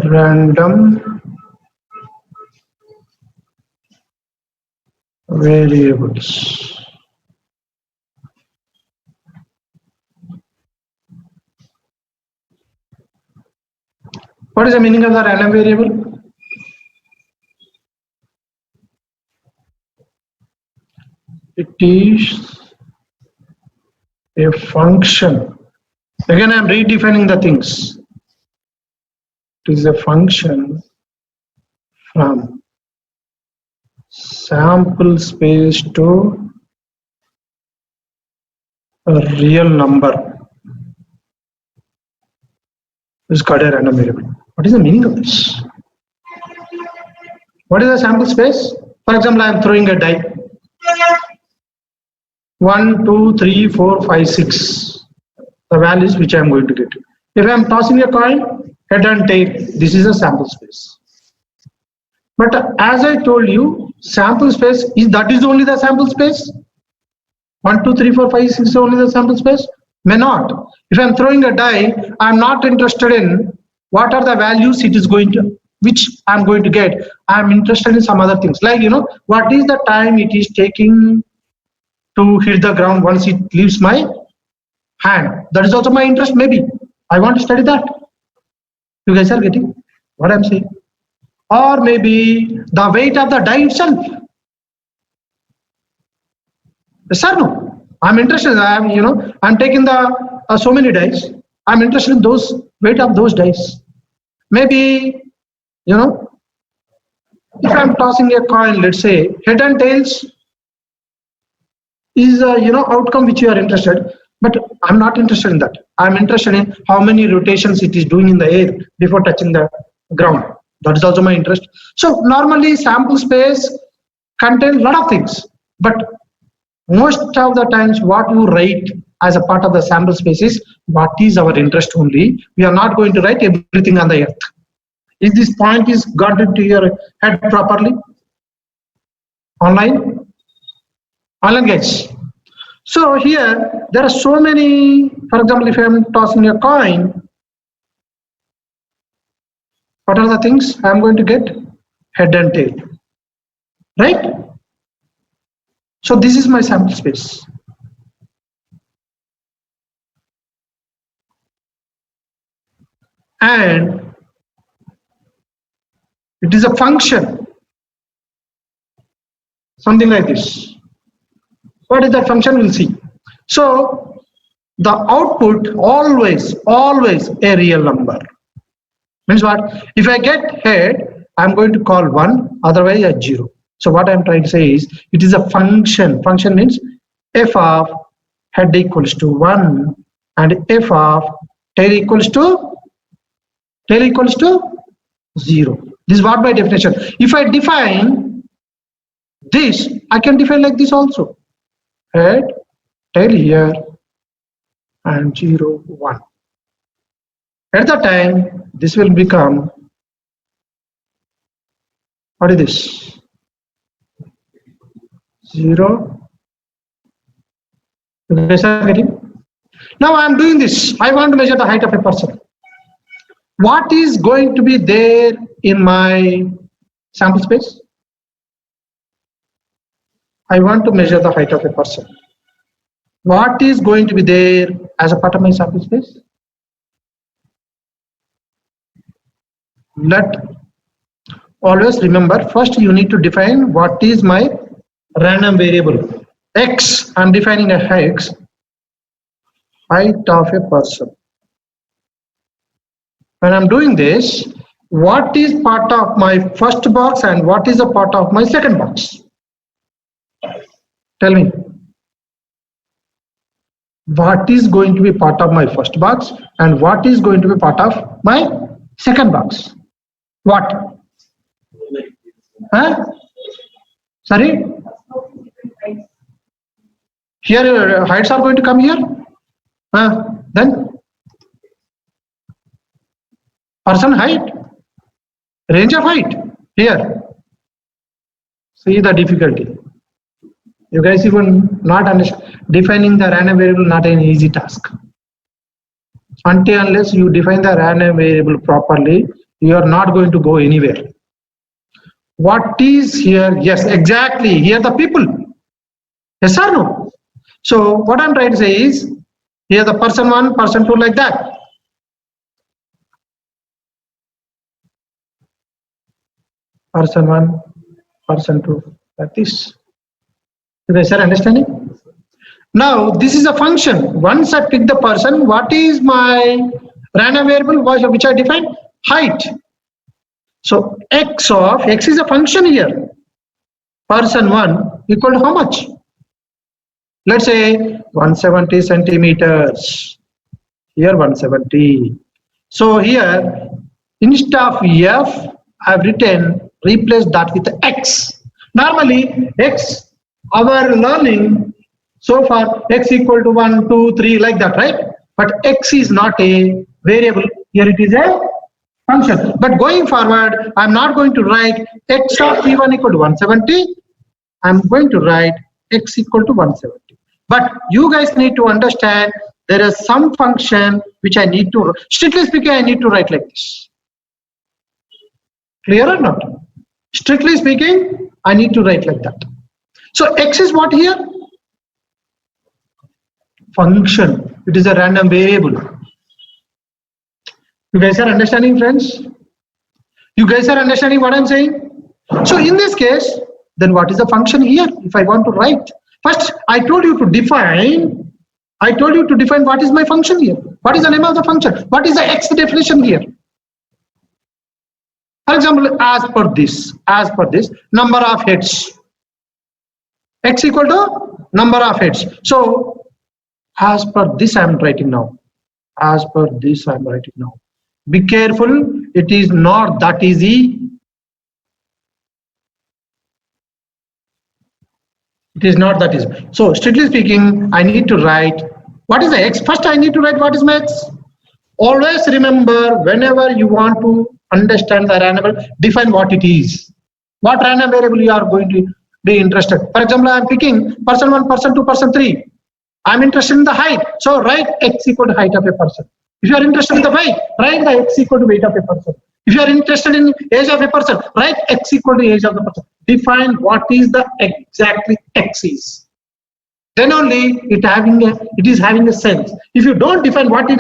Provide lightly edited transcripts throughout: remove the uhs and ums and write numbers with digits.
random variables. What is the meaning of the random variable? It is a function. Again, I am redefining the things. It is a function from sample space to a real number. This is called a random variable. What is the meaning of this? What is the sample space? For example, I am throwing a die. 1, 2, 3, 4, 5, 6. The values which I am going to get. If I am tossing a coin, head and tail, this is a sample space. But as I told you, sample space is only the sample space. 1, 2, 3, 4, 5, 6 is only the sample space. May not. If I am throwing a die, I am not interested in what are the values it is going to, which I am going to get. I am interested in some other things, like what is the time it is taking to hit the ground once it leaves my hand. That is also my interest. Maybe I want to study that. You guys are getting what I'm saying? Or maybe the weight of the die itself. Yes or no? I'm interested. I'm taking the so many dice. I'm interested in those weight of those dice. Maybe if I'm tossing a coin, let's say head and tails is outcome which you are interested, but I'm not interested in that. I'm interested in how many rotations it is doing in the air before touching the ground. That is also my interest. So normally sample space contains a lot of things, but most of the times what you write as a part of the sample space is what is our interest only. We are not going to write everything on the earth. Is this point is got into your head properly? Online guys. So here there are so many. For example, if I am tossing a coin, what are the things I am going to get? Head and tail, right? So this is my sample space. And it is a function, something like this. What is that function? We'll see. So the output always a real number. Means what? If I get head, I'm going to call 1, otherwise a 0. So what I'm trying to say is it is a function. Function means f of head equals to 1 and f of tail equals to 0. This is what by definition. If I define this, I can define like this also. Head, tail here, and 0, 1. At the time, this will become, what is this? 0. You guys are getting? Now I am doing this. I want to measure the height of a person. What is going to be there in my sample space? I want to measure the height of a person. What is going to be there as a part of my sample space? Always remember, first you need to define what is my random variable. X, I'm defining a x, height of a person. When I'm doing this, what is part of my first box and what is a part of my second box? Tell me. What is going to be part of my first box and what is going to be part of my second box? What? Huh? Sorry? Here heights are going to come here? Then? Person height? Range of height? Here. See the difficulty. You guys even not understand. Defining the random variable not an easy task. Until unless you define the random variable properly, You are not going to go anywhere. What is here? Yes, exactly. Here the people. Yes or no? So what I'm trying to say is, here the person 1, person 2, like that. Person 1, person 2, like this. You guys are understanding? Now this is a function. Once I pick the person, what is my random variable which I define? Height. So x is a function here. Person 1 equal to how much? Let's say 170 centimeters. Here 170. So here instead of f, I've written replace that with x. Normally x, our learning so far x equal to 1, 2, 3 like that, right? But x is not a variable. Here it is a function. But going forward, I'm not going to write x of p1 equal to 170. I'm going to write x equal to 170. But you guys need to understand there is some function which I need to, strictly speaking, I need to write like this. Clear or not? Strictly speaking, I need to write like that. So x is what here? Function. It is a random variable. You guys are understanding, friends? You guys are understanding what I'm saying? So in this case, then what is the function here if I want to write? First, I told you to define what is my function here. What is the name of the function? What is the x definition here? For example, as per this, number of heads. X equal to number of heads. So, as per this I am writing now. As per this I am writing now. Be careful, it is not that easy. It is not that easy. So, strictly speaking, I need to write what is the x. First, I need to write what is my x. Always remember, whenever you want to understand the random, define what it is. What random variable you are going to be interested. For example, I am picking person 1, person 2, person 3. I am interested in the height. So, write x equal to height of a person. If you are interested in the weight, write the x equal to weight of a person. If you are interested in age of a person, write x equal to age of the person. Define what is the exactly x is. Then only it is having a sense. If you don't define what is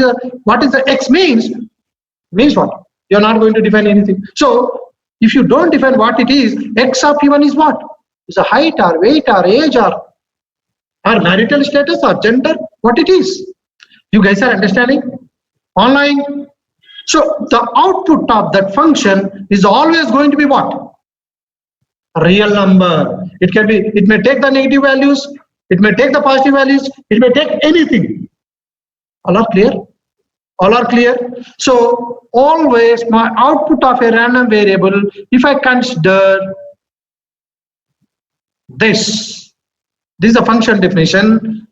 the x means what? You're not going to define anything. So if you don't define what it is, x of p1 is what? Is a height or weight or age or marital status or gender, what it is. You guys are understanding? Online. So the output of that function is always going to be what? A real number. It may take the negative values, it may take the positive values, it may take anything. All are clear? All are clear? So always my output of a random variable, if I consider this is a function definition,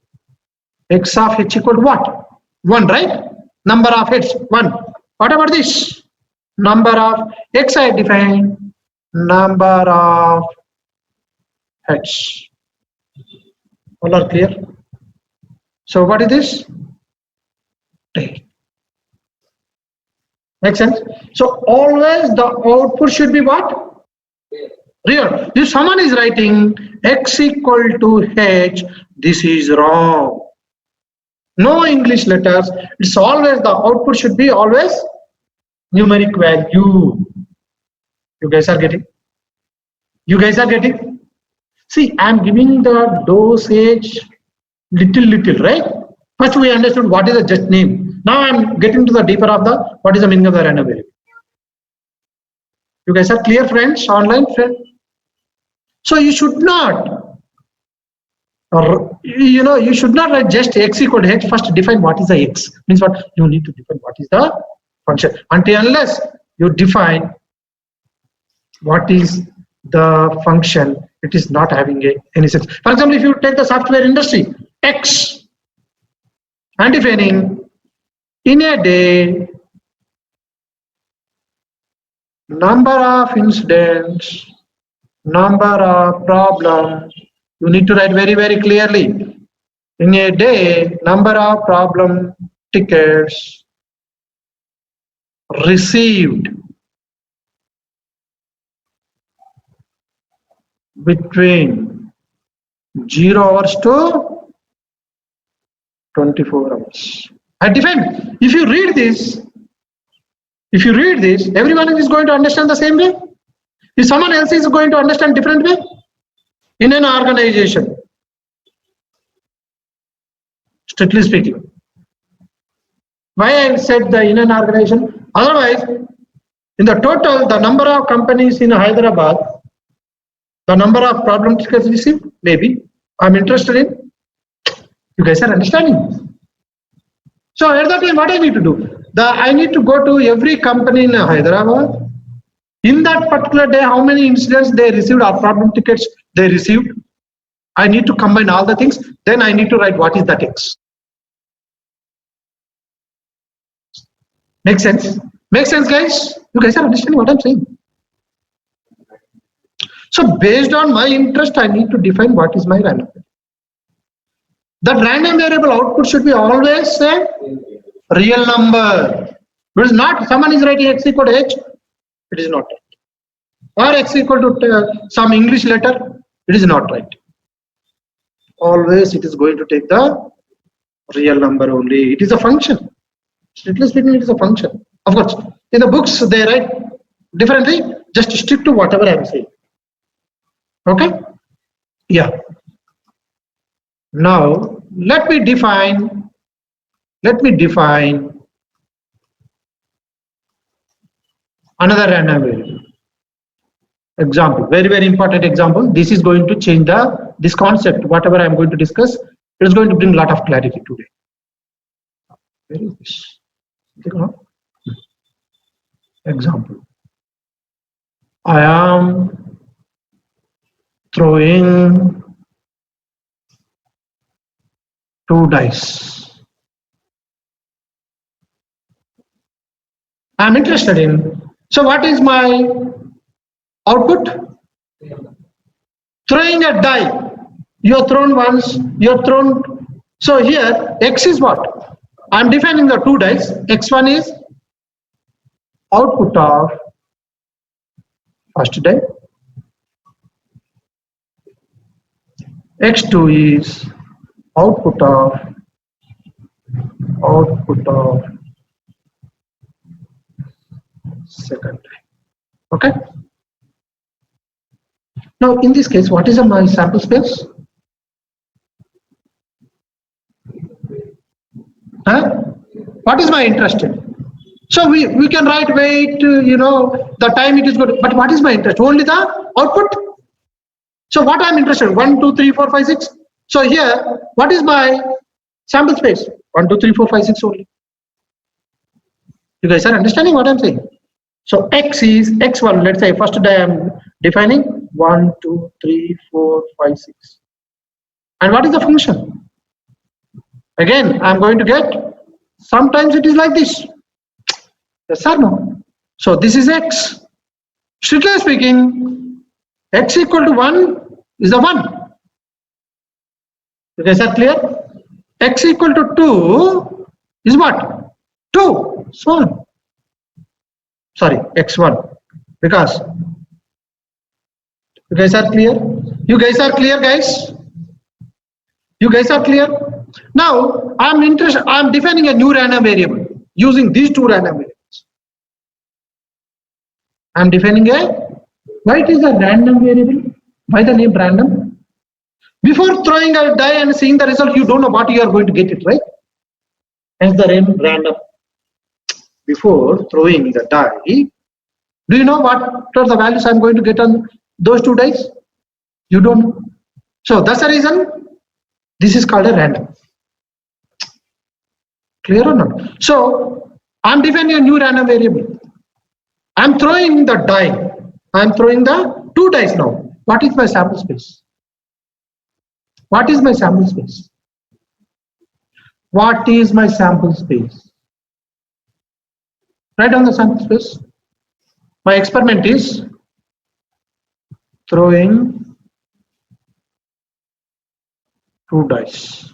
x of h equal to what? 1, right? Number of heads, 1. What about this? Number of x I define number of heads. All are clear? So what is this? Tail. Make sense? So always the output should be what? Real. If someone is writing x equal to h, this is wrong. No English letters. It's always the output should be always numeric value. You guys are getting? You guys are getting? See, I'm giving the dosage little, right? First we understood what is the just name. Now I'm getting to the deeper of the what is the meaning of the random variable. You guys are clear, friends? Online friends? So you should not, you should not write just x equal to h. First define what is the x. Means what? You need to define what is the function. Unless you define what is the function, it is not having any sense. For example, if you take the software industry, x, and defining in a day, number of incidents, number of problems, you need to write very clearly. In a day, number of problem tickets received. between 0 hours to 24 hours. I define. If you read this, everyone is going to understand the same way. If someone else is going to understand different way in an organization, strictly speaking. Why I said the in an organization? Otherwise, in the total, the number of companies in Hyderabad, the number of problem tickets received, maybe I'm interested in. You guys are understanding. So at that time, what I need to do? I need to go to every company in Hyderabad. In that particular day, how many incidents they received or problem tickets they received. I need to combine all the things. Then I need to write what is that X. Make sense? Make sense, guys? You guys are understanding what I'm saying? So based on my interest, I need to define what is my random variable. That random variable output should be always a real number. It is not, someone is writing X equal to H, it is not right. Or X equal to some English letter, it is not right. Always it is going to take the real number only. It is a function. Strictly speaking, it is a function. Of course, in the books they write differently. Just stick to whatever I am saying. Okay? Yeah. Now let me define another random variable. Example, very important example. This is going to change this concept. Whatever I am going to discuss, it is going to bring a lot of clarity today. Where is this? Example. I am throwing 2 dice. I am interested in. So what is my output? Throwing a die. You are thrown once, you are thrown. So here X is what? I am defining the 2 dice. X1 is output of first die. X2 is output of second die. Okay. Now in this case, what is my sample space? What is my interest in? So we can write weight, the time it is good, but what is my interest? Only the output. So what I am interested in? 1, 2, 3, 4, 5, 6. So here, what is my sample space? 1, 2, 3, 4, 5, 6 only. You guys are understanding what I am saying? So X is X1. Let's say first day I am defining 1, 2, 3, 4, 5, 6. And what is the function? Again, I am going to get, sometimes it is like this. Yes or no? So this is X. Strictly speaking, X equal to 1 is the 1. You guys are clear? X equal to 2 is what? 2. So on. Sorry, X1. Because you guys are clear? You guys are clear, guys? You guys are clear? Now I'm defining a new random variable using these 2 random variables. I'm defining why it is a random variable? Why the name random? Before throwing a die and seeing the result, you don't know what you are going to get it, right? Hence the name random. Before throwing the die, do you know what are the values I'm going to get on those 2 dice? You don't know. So that's the reason this is called a random. Clear or not? So I'm defining a new random variable. I'm throwing the die. I'm throwing the 2 dice now. What is my sample space? What is my sample space? What is my sample space? Write down the sample space. My experiment is throwing 2 dice.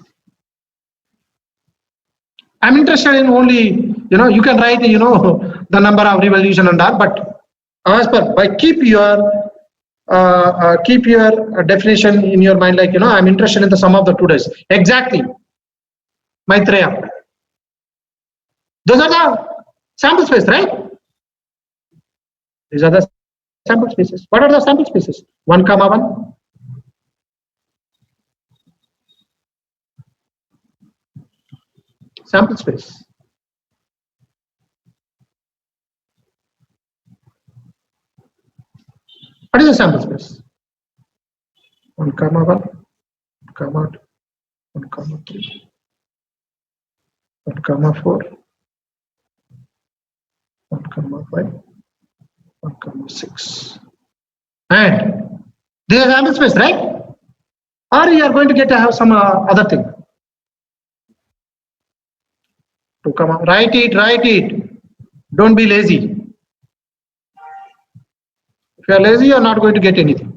I'm interested in only, you can write, the number of revolution and that, but as per, by keep your keep your definition in your mind, like, I'm interested in the sum of the 2 days. Exactly, Maitreya. Those are the sample space, right? These are the sample spaces. What are the sample spaces? 1, 1. Sample space. What is a sample space? 1, 1, 1, 2, 1, 3, 1, 4, 1, 5, 1, 6. And this is a sample space, right? Or you are going to get to have some other thing. 2, write it. Don't be lazy. If you are lazy, you are not going to get anything.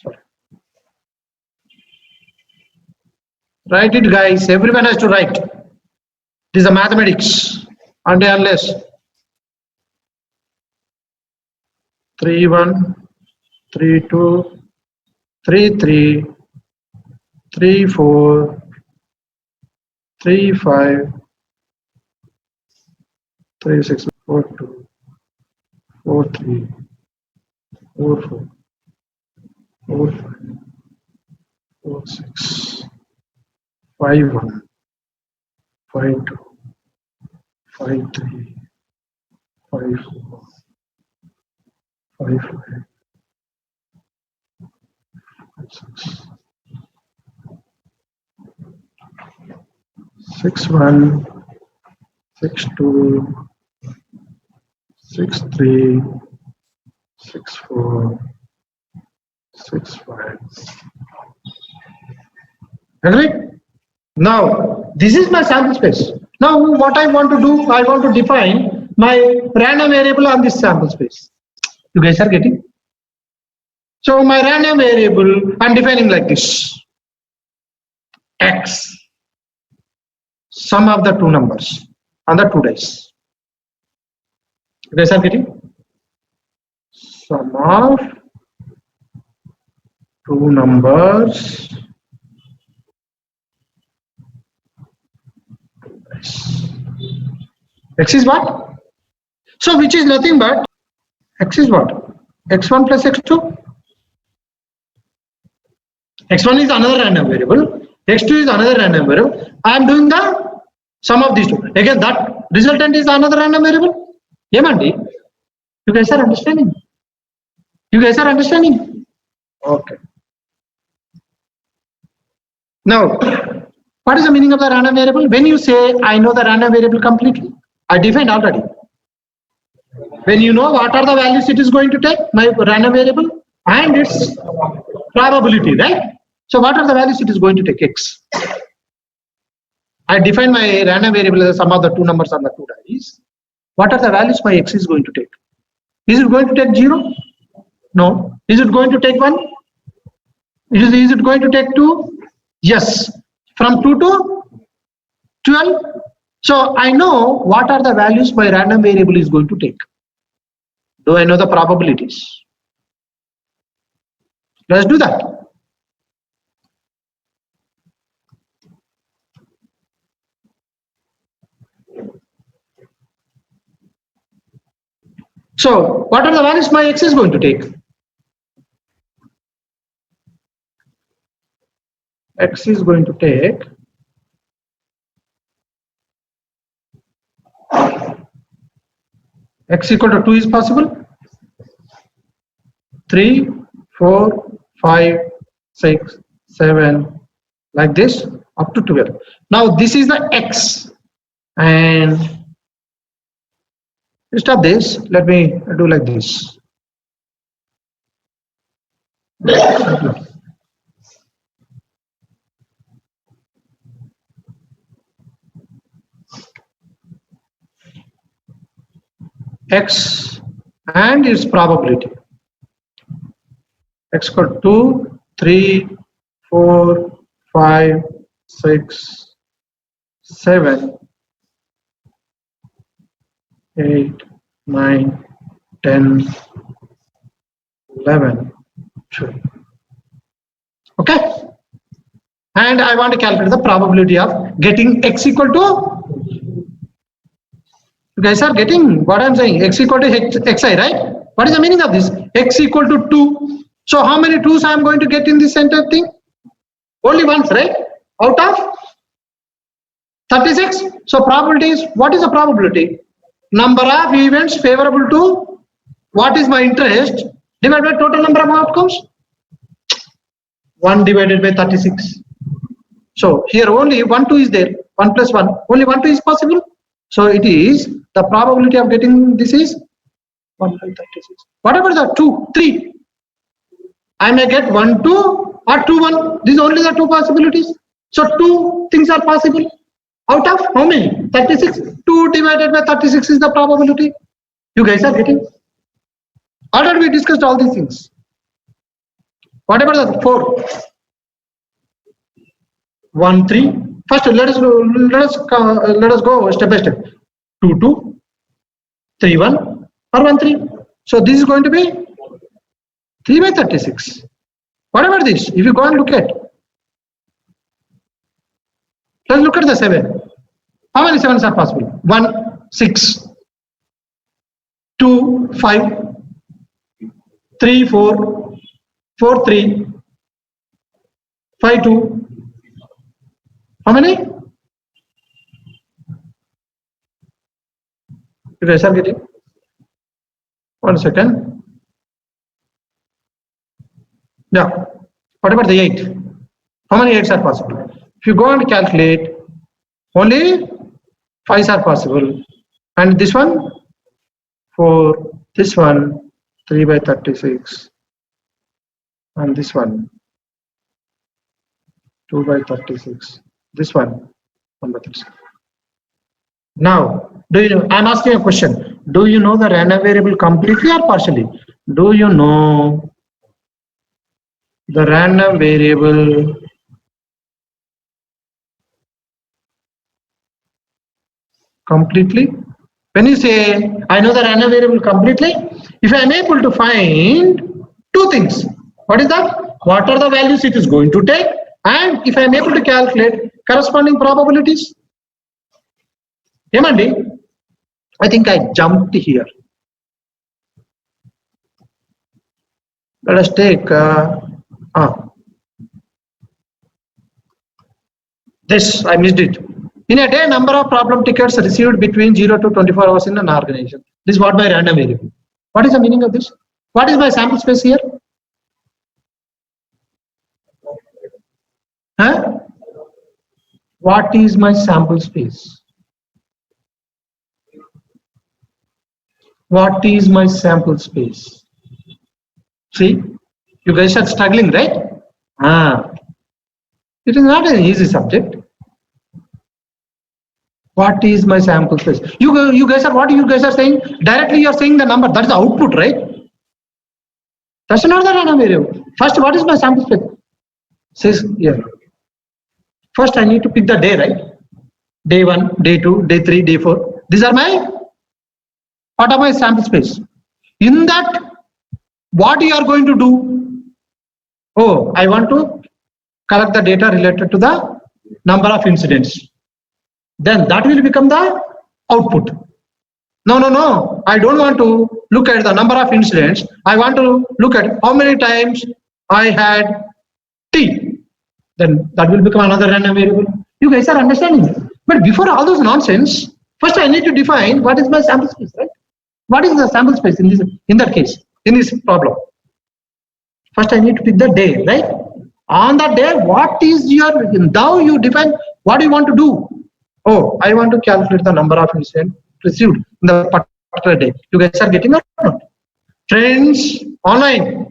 Sorry. Write it, guys. Everyone has to write. This is a mathematics. Until unless 3, 1, 3, 2, 3, 3, 3, 4, 3, 5, 3, 6, 4, 2, 4, 3, 4, 4, 4, 5, 4, 6, 5, 1, 5, 2, 5, 3, 5, 4, 5, 5, 6, 6, 1, 6, 2, 6, 3, 6, 4, 6, 5. Agree? Now, this is my sample space. Now, what I want to do, I want to define my random variable on this sample space. You guys are getting? So, my random variable, I'm defining like this. X, sum of the 2 numbers on the 2 days. You guys are getting? Sum of 2 numbers. X is what? So which is nothing but X is what? X1 plus X2. X1 is another random variable. X2 is another random variable. I am doing the sum of these two. Again, that resultant is another random variable. Yemandi? You guys are understanding? You guys are understanding? Okay. Now, what is the meaning of the random variable? When you say, I know the random variable completely, I defined already. When you know what are the values it is going to take, my random variable, and its probability, right? So what are the values it is going to take? X. I define my random variable as the sum of the 2 numbers on the 2 dice. What are the values my X is going to take? Is it going to take 0? No. Is it going to take 1? Is it going to take 2? Yes. From 2 to 12. So I know what are the values my random variable is going to take. Do I know the probabilities? Let's do that. So what are the values my X is going to take? X is going to take X equal to 2 is possible. 3, 4, 5, 6, 7, like this up to 12. Now this is the X, and stop this. Let me do like this. X and its probability. X equal 2, 3, 4, 5, 6, 7, 8, 9, 10, 11, 12. Okay. And I want to calculate the probability of getting x equal to, you guys are getting what I'm saying, x equal to xi, right? What is the meaning of this? X equal to 2. So how many 2s I'm going to get in this center thing? Only once, right? Out of 36. So probability is, what is the probability? Number of events favorable to what is my interest divided by total number of outcomes. 1 divided by 36. So here only 1 2 is there. 1 plus 1. Only 1 2 is possible. So it is the probability of getting this is 1 by 36. Whatever the 2, 3. I may get 1 2 or 2 1. These are only the two possibilities. So 2 things are possible. Out of how many? 36. 2 divided by 36 is the probability. You guys are getting? Already we discussed all these things. Whatever the 4. 1 3. First let us go step by step. 2 2, 3 1 or 1 3. So this is going to be 3 by 36. Whatever this, if you go and look at, let's look at the 7. How many 7s are possible? 1 6, 2 5, 3 4, 4 3, 5 2. How many? You guys are getting? 1 second. Yeah. What about the 8? How many 8s are possible? If you go and calculate, only 5s are possible. And this one, 4. This one, 3 by 36. And this one, 2 by 36. This one, 1 by 36. Now, I'm asking a question. Do you know the random variable completely or partially? Do you know the random variable completely? When you say, I know the random variable completely, if I am able to find two things, what is that? What are the values it is going to take? And if I am able to calculate corresponding probabilities. Yemandi, I think I jumped here. Let us take this, I missed it. In a day, number of problem tickets received between 0 to 24 hours in an organization. This is what my random variable. What is the meaning of this? What is my sample space here? Huh? What is my sample space? What is my sample space? See, you guys are struggling, right? It is not an easy subject. What is my sample space? You guys are, what you guys are saying? Directly you are saying the number. That is the output, right? That's not the random variable. First, what is my sample space? Says here. First, I need to pick the day, right? Day 1, day 2, day 3, day 4. These are my, what are my sample space? In that, what you are going to do? Oh, I want to collect the data related to the number of incidents. Then that will become the output. No. I don't want to look at the number of incidents. I want to look at how many times I had T. Then that will become another random variable. You guys are understanding it. But before all those nonsense, first I need to define what is my sample space, right? What is the sample space in that case, in this problem? First I need to pick the day, right? On that day, what is your, now you define what you want to do. Oh, I want to calculate the number of incidents received in the particular day. You guys are getting or not? Friends, online,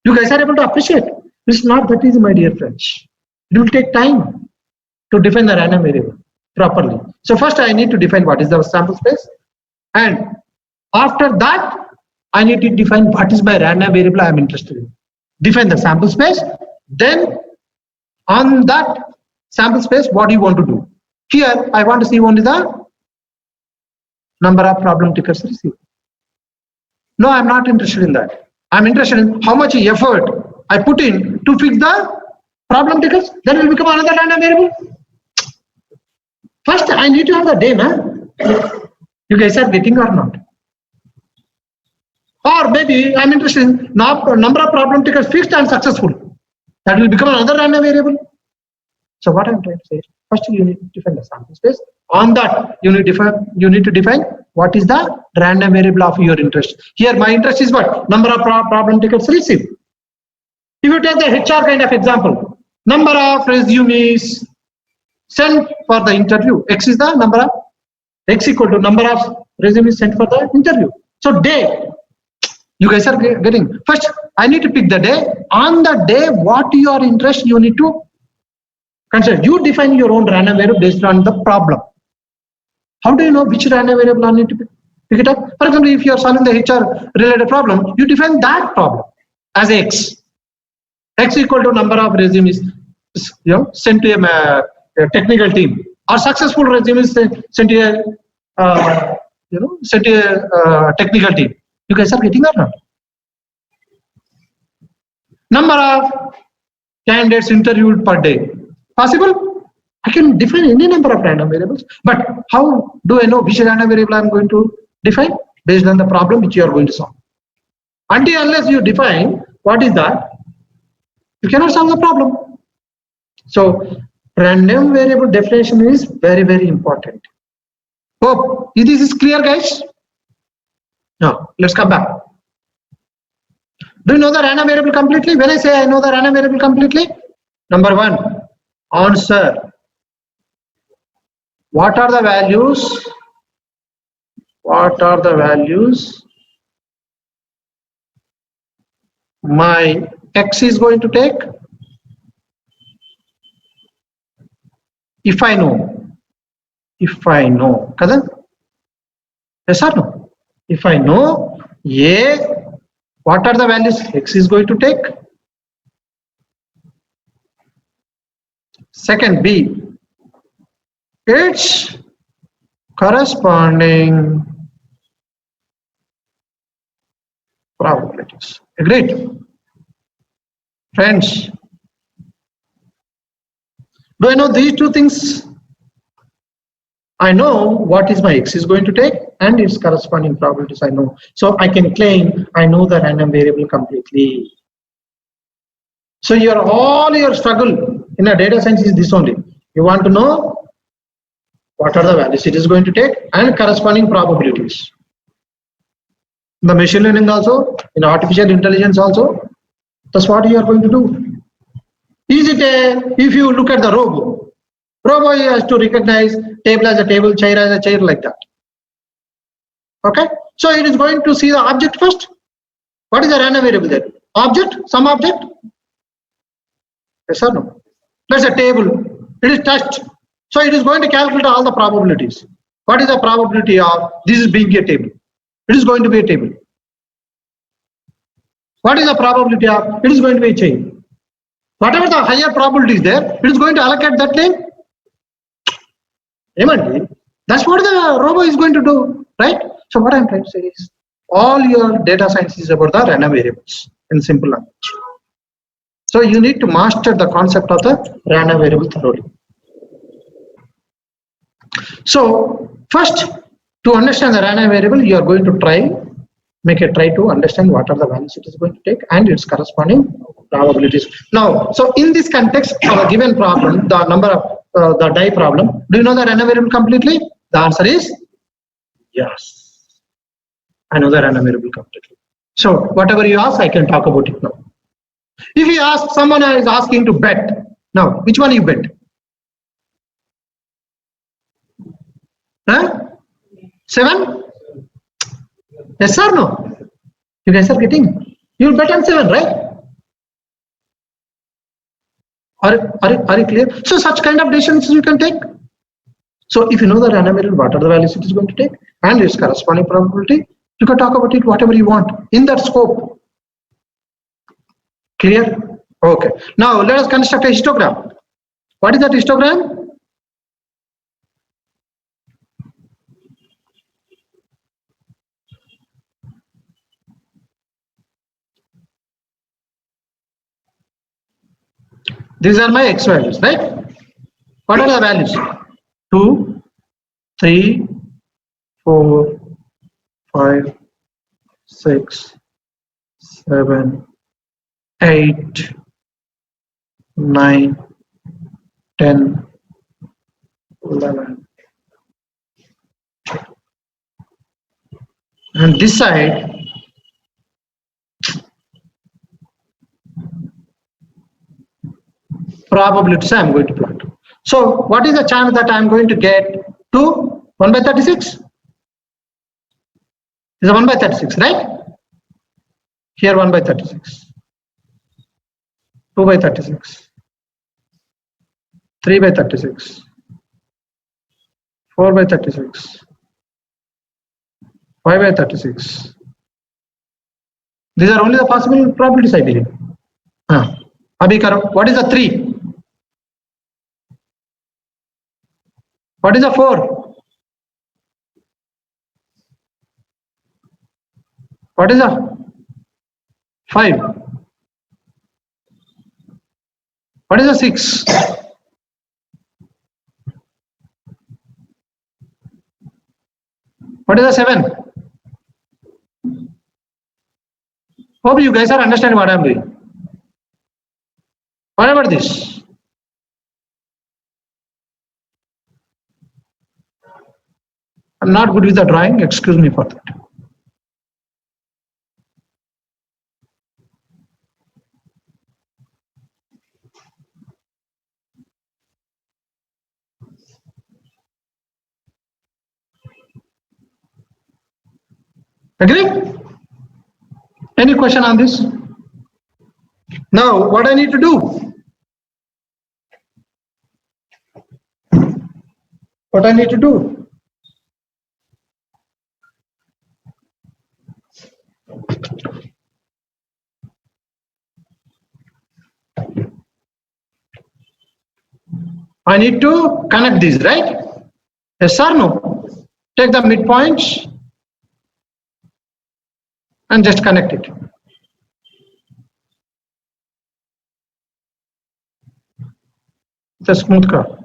you guys are able to appreciate. It's not that easy, my dear friends. It will take time to define the random variable properly. So first I need to define what is the sample space. And after that, I need to define what is my random variable I am interested in. Define the sample space. Then on that sample space, what do you want to do? Here, I want to see only the number of problem tickets received. No, I'm not interested in that. I'm interested in how much effort I put in to fix the problem tickets. Then it will become another random variable. First, I need to have the day, man. You guys are getting or not? Or maybe I'm interested in number of problem tickets fixed and successful. That will become another random variable. So what I'm trying to say, first you need to define the sample space. On that, you need to define what is the random variable of your interest. Here, my interest is what? Number of problem tickets received. If you take the HR kind of example, number of resumes sent for the interview. X is the number of, X equal to number of resumes sent for the interview. So day, you guys are getting. First, I need to pick the day. On the day, what your interest you need to consider. You define your own random variable based on the problem. How do you know which random variable I need to pick it up? For example, if you are solving the HR related problem, you define that problem as X. X equal to number of resumes sent to a technical team, or successful resumes sent to a technical team. You guys are getting or not? Number of candidates interviewed per day. Possible? I can define any number of random variables, but how do I know which random variable I'm going to define? Based on the problem which you are going to solve. Until unless you define what is that, you cannot solve the problem. So random variable definition is very, very important. Hope this is clear, guys. Now let's come back. Do you know the random variable completely? When I say I know the random variable completely, number one, answer. What are the values? What are the values my X is going to take? If I know, Kadan? Yes or no? If I know A, what are the values X is going to take? Second, B, its corresponding probabilities. Agreed? Friends, do I know these two things? I know what is my X is going to take and its corresponding probabilities I know. So I can claim I know the random variable completely. So all your struggle in a data science is this only. You want to know what are the values it is going to take and corresponding probabilities. In the machine learning also, in artificial intelligence also, that's what you are going to do. Is it if you look at the robo has to recognize table as a table, chair as a chair, like that. Okay, so it is going to see the object first. What is the random variable there? Object, some object. Yes or no? That's a table. It is touched. So it is going to calculate all the probabilities. What is the probability of this is being a table? It is going to be a table. What is the probability of it is going to be a chain? Whatever the higher probability is there, it is going to allocate that name. That's what the robo is going to do, right? So what I'm trying to say is all your data science is about the random variables in simple language. So you need to master the concept of the random variable thoroughly. So first, to understand the random variable, you are going to make a try to understand what are the values it is going to take and its corresponding probabilities. Now, so in this context, for a given problem, the number of the die problem, do you know the random variable completely? The answer is yes. I know the random variable completely. So whatever you ask, I can talk about it now. If you ask, someone is asking to bet. Now, which one you bet? Huh? 7? Yes or no? You guys are getting? You will bet on 7, right? Are you clear? So such kind of decisions you can take. So if you know the random variable, what are the values it is going to take and its corresponding probability, you can talk about it whatever you want in that scope. Clear? Okay. Now let us construct a histogram. What is that histogram? These are my x values, right? What are the values? 2, 3, 4, 5, 6, 7, 8, 9, 10, 11. And this side, probabilities I am going to plot. So what is the chance that I am going to get 2? 1 by 36? Is a 1 by 36, right? Here 1 by 36. 2 by 36. 3 by 36. 4 by 36. 5 by 36. These are only the possible probabilities, I believe. Abhi karo. What is the 3? What is the 4? What is the 5? What is the 6? What is the 7? Hope you guys are understanding what I am doing. What about this? I'm not good with the drawing, excuse me for that. Agree? Any question on this? Now, what I need to do? What I need to do? I need to connect these, right? Yes or no? Take the midpoints and just connect it. It's a smooth curve.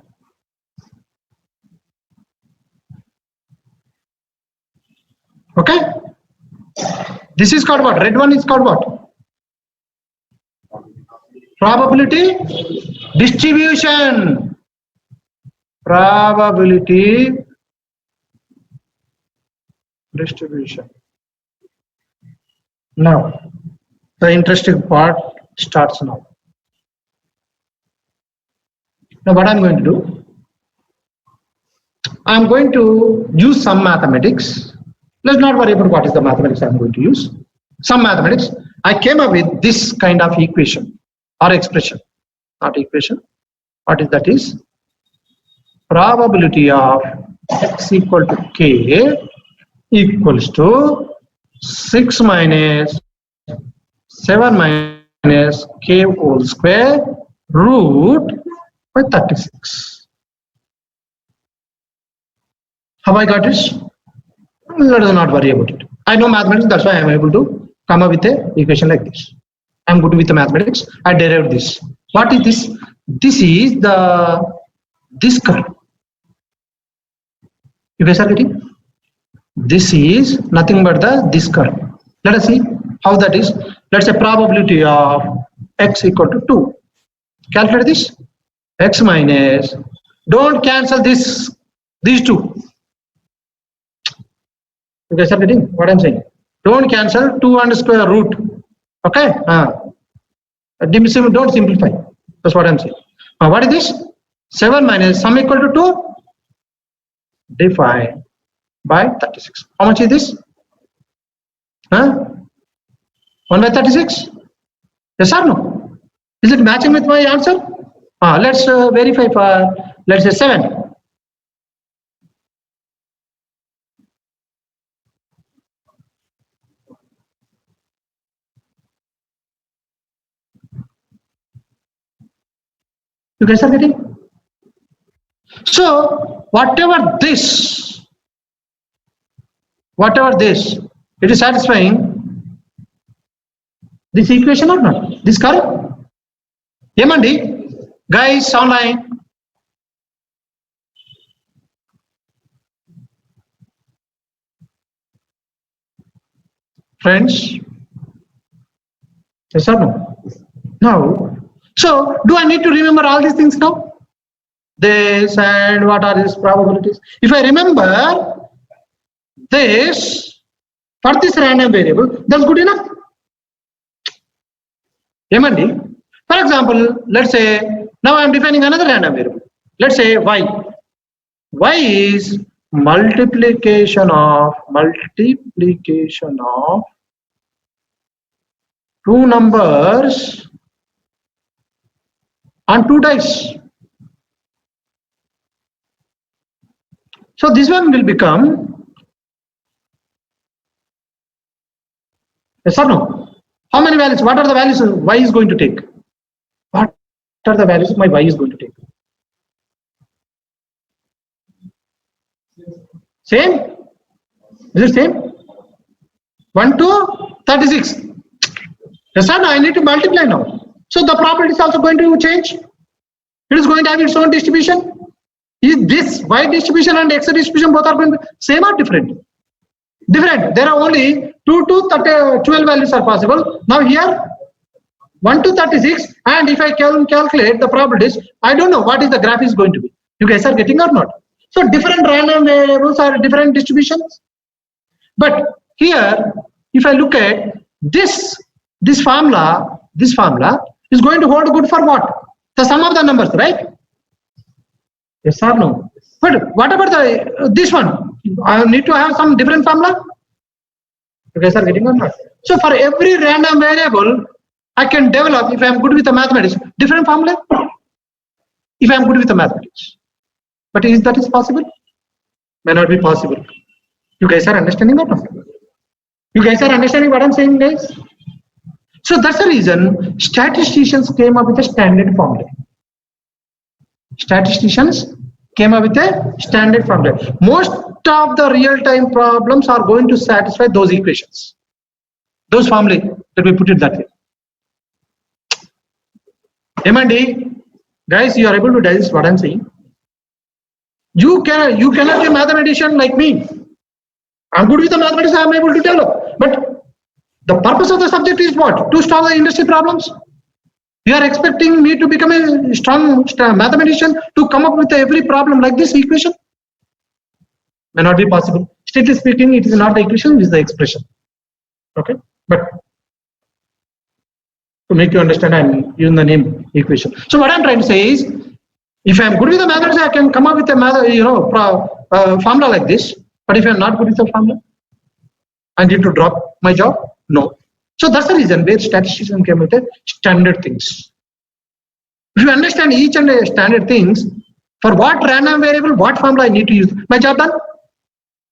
Okay? This is called what? Red one is called what? Probability distribution. Probability distribution. Now, the interesting part starts now. Now, what I'm going to do? I'm going to use some mathematics. Let's not worry about what is the mathematics I'm going to use. Some mathematics. I came up with this kind of equation or expression. Not equation. What is that is? Probability of x equal to k equals to 6 minus 7 minus k whole square root by 36. Have I got this? Let us not worry about it. I know mathematics, that's why I am able to come up with an equation like this. I am good with the mathematics. I derived this. What is this? This is this curve. You guys are getting? This is nothing but this curve. Let us see how that is. Let's say probability of x equal to 2. Calculate this. X minus. Don't cancel these two. You guys are getting what I'm saying? Don't cancel 2 and square root. Okay? Don't simplify. That's what I'm saying. What is this? 7 minus sum equal to 2 divided by 36. How much is this? 1 by 36? Yes or no? Is it matching with my answer? Let's verify for, let's say 7. You guys are getting? So whatever this, it is satisfying this equation or not? This curve? Yemandi? Guys, online. Friends, yes or no? Now, so do I need to remember all these things now? This and what are these probabilities? If I remember this for this random variable, that's good enough. Emandi. For example, let's say now I am defining another random variable. Let's say y. Y is multiplication of two numbers on two dice. So this one will become, yes or no? How many values? What are the values y is going to take? What are the values my y is going to take? Same? Is it same? 1 to 36. Yes or no? I need to multiply now. So the probability is also going to change. It is going to have its own distribution. Is this y distribution and x distribution both are going to be same or different? Different. There are only 2 to 12 values are possible. Now here 1 to 36, and if I calculate the probabilities, I don't know what is the graph is going to be. You guys are getting or not? So different random variables are different distributions. But here, if I look at this formula is going to hold good for what? The sum of the numbers, right? Yes or no? But what about this one? I need to have some different formula. You guys are getting or not? So for every random variable, I can develop, if I am good with the mathematics, different formula. If I am good with the mathematics. But is that possible? May not be possible. You guys are understanding or not? You guys are understanding what I'm saying, guys? So that's the reason statisticians came up with a standard formula. Statisticians came up with a standard formula. Most of the real-time problems are going to satisfy those equations. Those formulae, let me put it that way. M&D, guys, you are able to digest what I'm saying. You cannot be a mathematician like me. I'm good with the mathematics, I'm able to develop. But the purpose of the subject is what? To solve the industry problems. You are expecting me to become a strong mathematician to come up with every problem like this equation? May not be possible. Strictly speaking, it is not the equation, it is the expression. Okay? But to make you understand, I'm using the name equation. So what I'm trying to say is, if I'm good with the mathematics, I can come up with a formula like this. But if I'm not good with the formula, I need to drop my job? No. So that's the reason where statisticians came with the standard things. If you understand each and every standard things, for what random variable, what formula I need to use, my job done?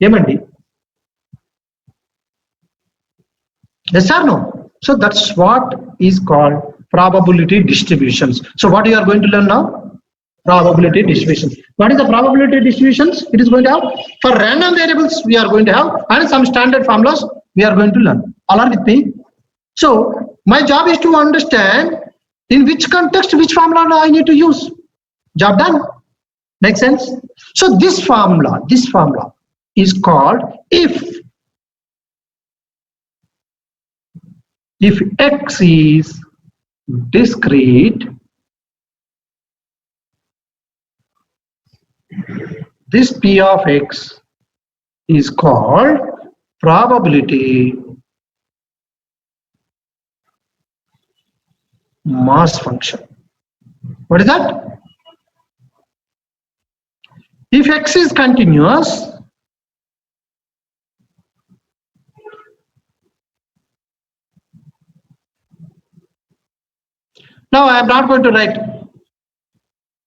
M&D. Yes or no? So that's what is called probability distributions. So what you are going to learn now? Probability distributions. What is the probability distributions? It is going to have, for random variables we are going to have, and some standard formulas we are going to learn. All are with me? So my job is to understand in which context, which formula I need to use. Job done. Make sense? So this formula is called if x is discrete, this P of x is called probability mass function. What is that? If x is continuous, now I am not going to write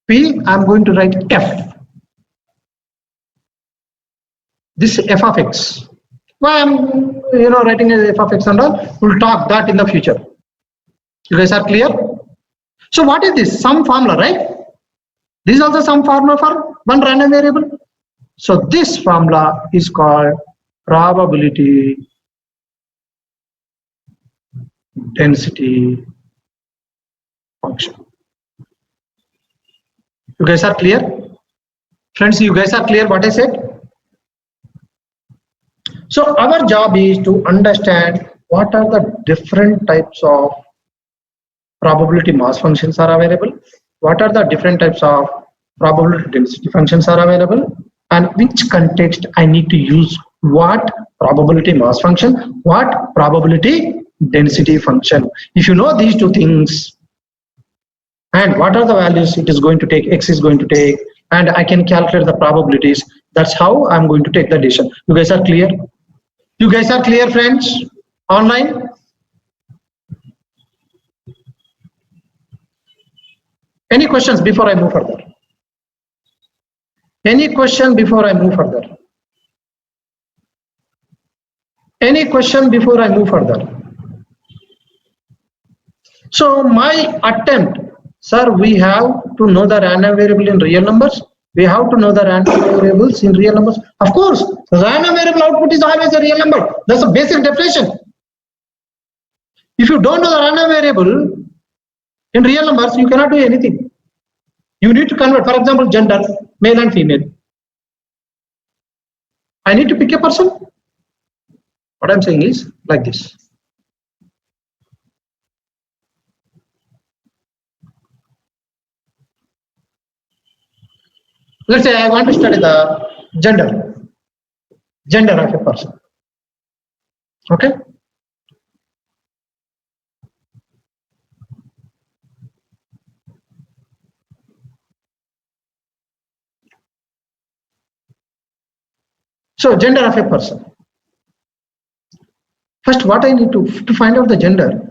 P, I am going to write F. This f of x. Why I'm writing a f of x and all, we'll talk that in the future. You guys are clear? So what is this? Some formula, right? This is also some formula for one random variable. So this formula is called probability density function. You guys are clear? Friends, you guys are clear what I said? So our job is to understand what are the different types of probability mass functions are available, what are the different types of probability density functions are available, and which context I need to use what probability mass function, what probability density function. If you know these two things, and what are the values it is going to take, X is going to take, and I can calculate the probabilities, that's how I'm going to take the decision. You guys are clear? You guys are clear, friends? Online? Any questions before I move further? Any question before I move further? Any question before I move further? So my attempt, sir, we have to know the random variable in real numbers. We have to know the random variables in real numbers. Of course, the random variable output is always a real number. That's a basic definition. If you don't know the random variable in real numbers, you cannot do anything. You need to convert, for example, gender, male and female. I need to pick a person. What I'm saying is like this. Let's say I want to study the gender of a person. Okay. So gender of a person. First, what I need to find out the gender.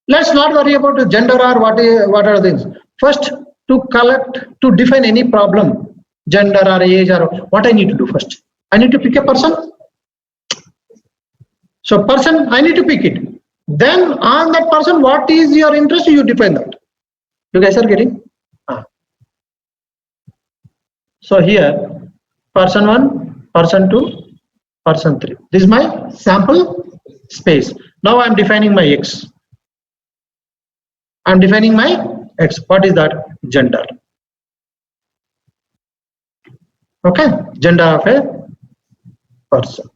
Let's not worry about the gender or what are things. First, to define any problem, gender or age or what I need to do first. I need to pick a person. So person, I need to pick it. Then on that person, what is your interest? You define that. You guys are getting? So here, person 1, person 2, person 3. This is my sample space. Now I am defining my X. I am defining my X. What is that? Gender. Okay, gender of a person.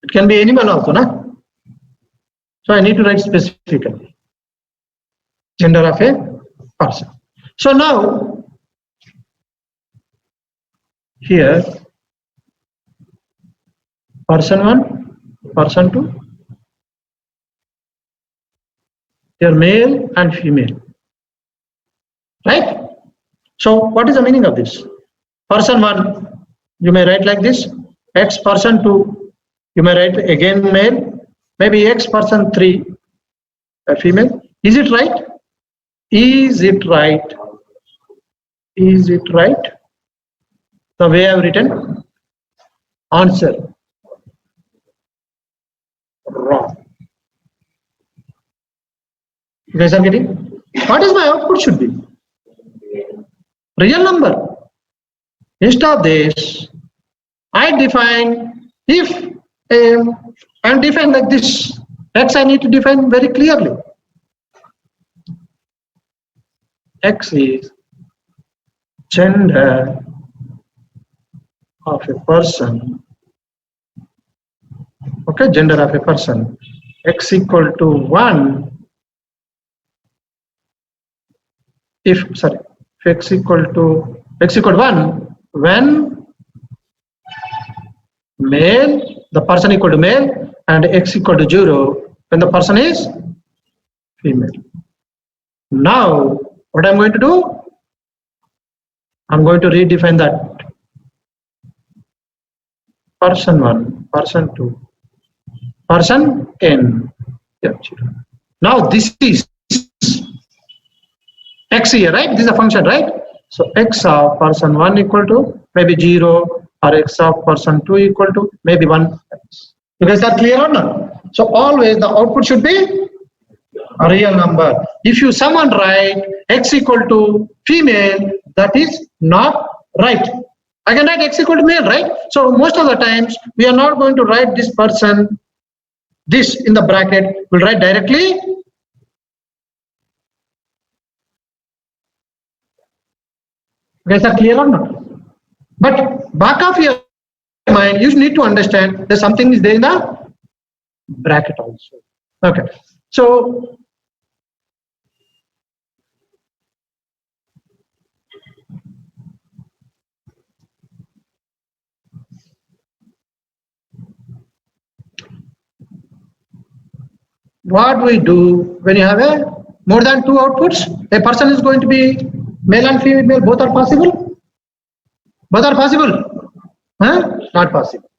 It can be animal also, na? So I need to write specifically gender of a person. So now here person 1, person 2, here male and female, right? So what is the meaning of this? Person 1, you may write like this, X person 2, you may write again male, maybe X person 3, a female. Is it right? Is it right? Is it right? The way I have written? Answer. Wrong. You guys are getting? What is my output should be? Real number. Instead of this, I define if I'm defined like this. X I need to define very clearly. X is gender of a person. Okay, gender of a person. X equal to 1 if X equal to 1 when male, the person equal to male, and X equal to 0 when the person is female. Now what I'm going to do? I'm going to redefine that. Person 1, person 2, person n. Yeah, now this is X here, right? This is a function, right? So X of person 1 equal to maybe 0 or X of person 2 equal to maybe 1. You guys are clear or not? So always the output should be a real number. If you someone write X equal to female, that is not right. I can write X equal to male, right? So most of the times we are not going to write this person, this in the bracket. We'll write directly Guys are clear or not? But back of your mind, you need to understand that something is there in the bracket also. Okay. So what we do when you have a more than two outputs, a person is going to be male and female, both are possible? Both are possible? Huh? Not possible.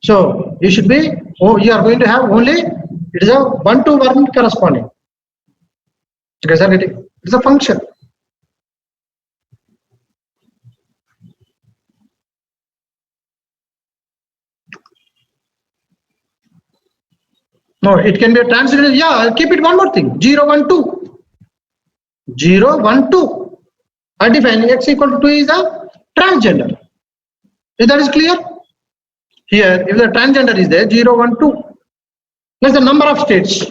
So you should be, you are going to have only, it is a 1-to-1 corresponding. You guys are getting it? It's a function. No, it can be a transgender. Yeah, I'll keep it one more thing. 0, 1, 2. 0, 1, 2. I define x equal to 2 is a transgender. If that is clear? Here, if the transgender is there, 0, 1, 2. Plus the number of states.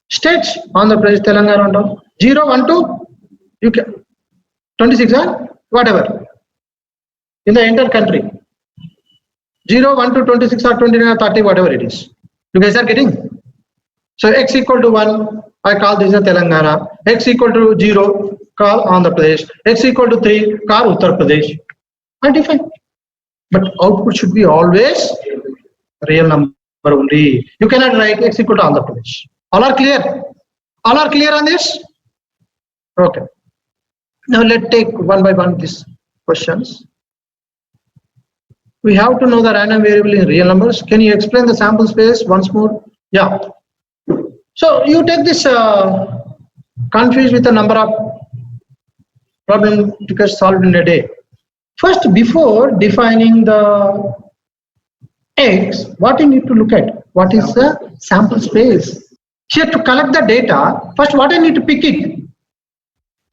States on the Pradesh, Telangana, 0, 1, 2. You can 26 or whatever. In the entire country. 0, 1 to 26 or 29 or 30, whatever it is. You guys are getting? So x equal to 1, I call this a Telangana. X equal to 0, call Andhra Pradesh. X equal to 3, call Uttar Pradesh. I define. But output should be always real number only. You cannot write x equal to Andhra Pradesh. All are clear? All are clear on this? Okay. Now let's take one by one these questions. We have to know the random variable in real numbers. Can you explain the sample space once more? Yeah. So you take this confused with the number of problem because solved in a day. First, before defining the x, what you need to look at? What is the sample space? Here to collect the data, first what I need to pick it?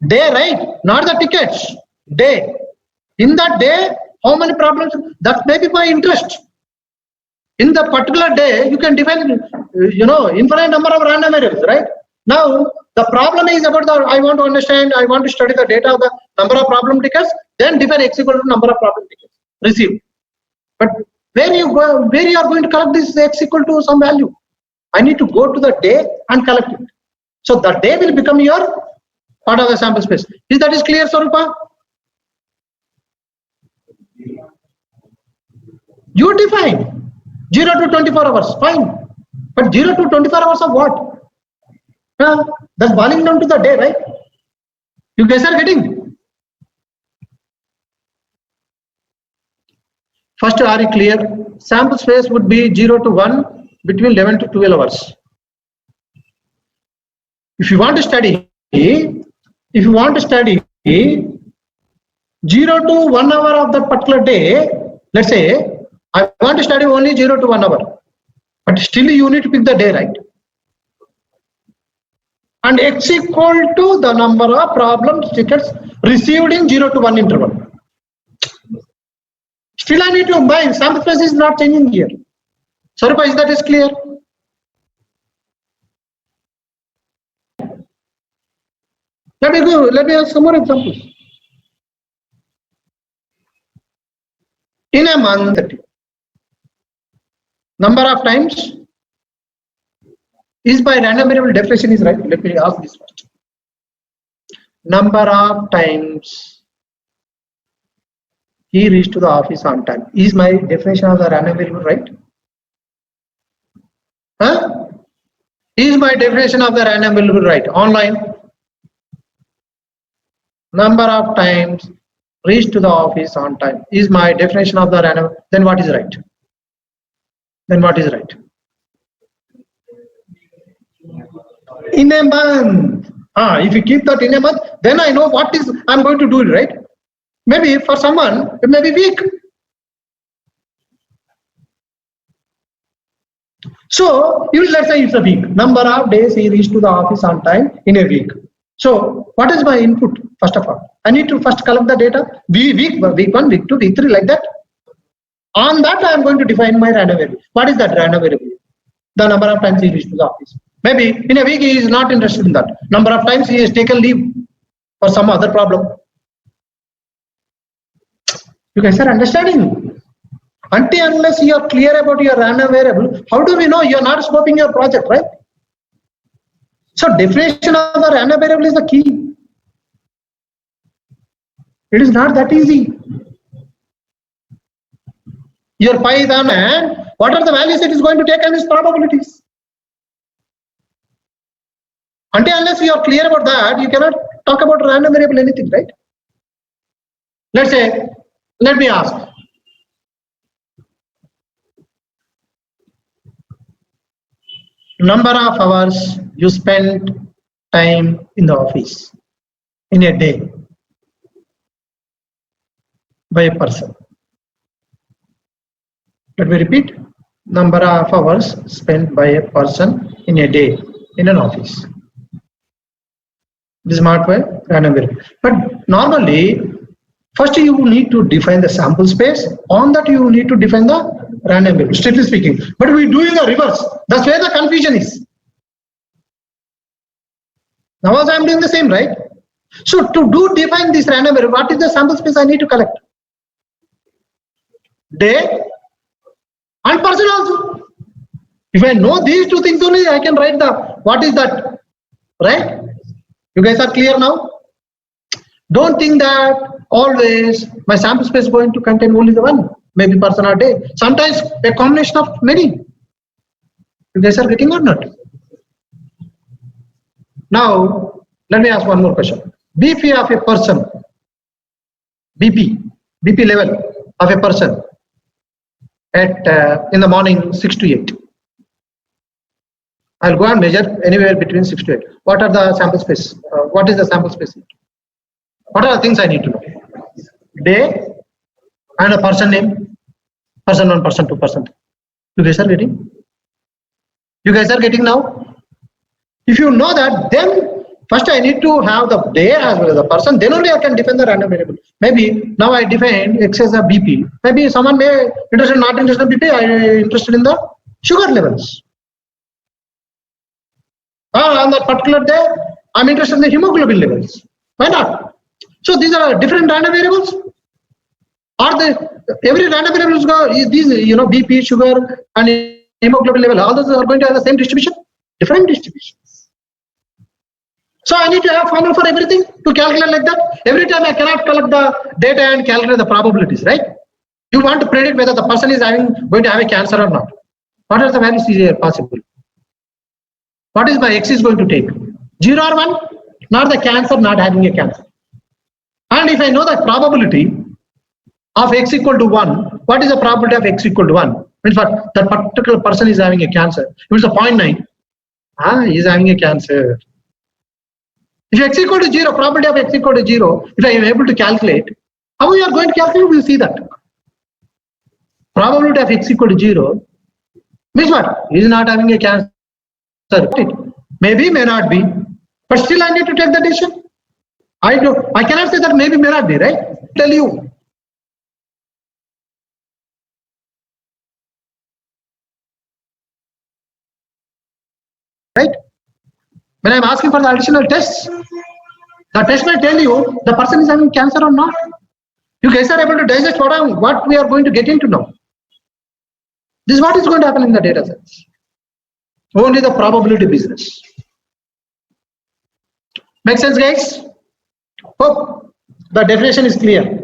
Day, right? Not the tickets. Day. In that day, how many problems? That may be my interest. In the particular day, you can define, infinite number of random variables, right? Now, the problem is about the, I want to understand, I want to study the data of the number of problem tickets, then define x equal to number of problem tickets received. But where you are going to collect this x equal to some value? I need to go to the day and collect it. So the day will become your part of the sample space. Is that is clear, Sarupa? You define 0 to 24 hours, fine. But 0 to 24 hours of what? That's boiling down to the day, right? You guys are getting? First, are you clear? Sample space would be 0 to 1 between 11 to 12 hours. If you want to study, 0 to 1 hour of that particular day, let's say, I want to study only 0 to 1 hour, but still you need to pick the day, right? And x equal to the number of problem tickets received in 0 to 1 interval. Still I need to buy, sample space is not changing here. Sorry, is that is clear? Let me have some more examples. In a month, number of times is by random variable definition is right. Let me ask this first. Number of times he reached to the office on time. Is my definition of the random variable right? Huh? Is my definition of the random variable right? Online. Number of times reached to the office on time. Is my definition of the random? Then what is right? Then what is right? In a month. If you keep that in a month, then I know what is I'm going to do it, right? Maybe for someone, it may be week. So let's say it's a week. Number of days he reached to the office on time in a week. So what is my input? First of all, I need to first collect the data. Week 1, week 2, week 3, like that. On that, I am going to define my random variable. What is that random variable? The number of times he reached to the office. Maybe in a week he is not interested in that. Number of times he has taken leave for some other problem. You guys are understanding? Until unless you are clear about your random variable, how do we know you are not scoping your project, right? So definition of the random variable is the key. It is not that easy. Your Python, and what are the values it is going to take and its probabilities? Until unless you are clear about that, you cannot talk about random variable anything, right? Let's say, let me ask. Number of hours you spend time in the office in a day by a person. Let me repeat. Number of hours spent by a person in a day in an office. This is marked by random variable. But normally, first you need to define the sample space. On that you need to define the random variable, strictly speaking. But we do in the reverse. That's where the confusion is. Now also I am doing the same, right? So to define this random variable, what is the sample space I need to collect? Day and person also. If I know these two things only, I can write the what is that, right? You guys are clear now? Don't think that always my sample space is going to contain only the one, maybe person or day. Sometimes a combination of many. You guys are getting or not? Now, let me ask one more question. BP of a person, BP level of a person at in the morning 6 to 8. I'll go and measure anywhere between 6 to 8. What are the sample space? What is the sample space? What are the things I need to know? Day and a person name, person 1, person 2, person 3. You guys are getting? You guys are getting now? If you know that, then first I need to have the day as well as the person, then only I can define the random variable. Maybe now I define X as a BP. Maybe someone may interested, not interested in BP, I interested in the sugar levels. On that particular day, I'm interested in the hemoglobin levels. Why not? So these are different random variables. Are they every random variables go these BP, sugar, and hemoglobin level? All those are going to have the same distribution, different distributions. So I need to have formula for everything to calculate like that. Every time I cannot collect the data and calculate the probabilities, right? You want to predict whether the person is going to have a cancer or not. What are the values here possible? What is my X is going to take? 0 or 1? Not the cancer, not having a cancer. And if I know the probability of X equal to 1, what is the probability of X equal to 1? Means what? That particular person is having a cancer. If it's a 0.9, he is having a cancer. If X equal to 0, probability of X equal to 0, if I am able to calculate, how we are going to calculate, we will see that. Probability of X equal to 0 means what? He is not having a cancer. Maybe, may not be, but still I need to take the decision. I cannot say that maybe, may not be, right? Tell you. Right? When I'm asking for the additional tests, the test may tell you the person is having cancer or not. You guys are able to digest what we are going to get into now. This is what is going to happen in the data sets. Only the probability business. Make sense, guys? Hope the definition is clear.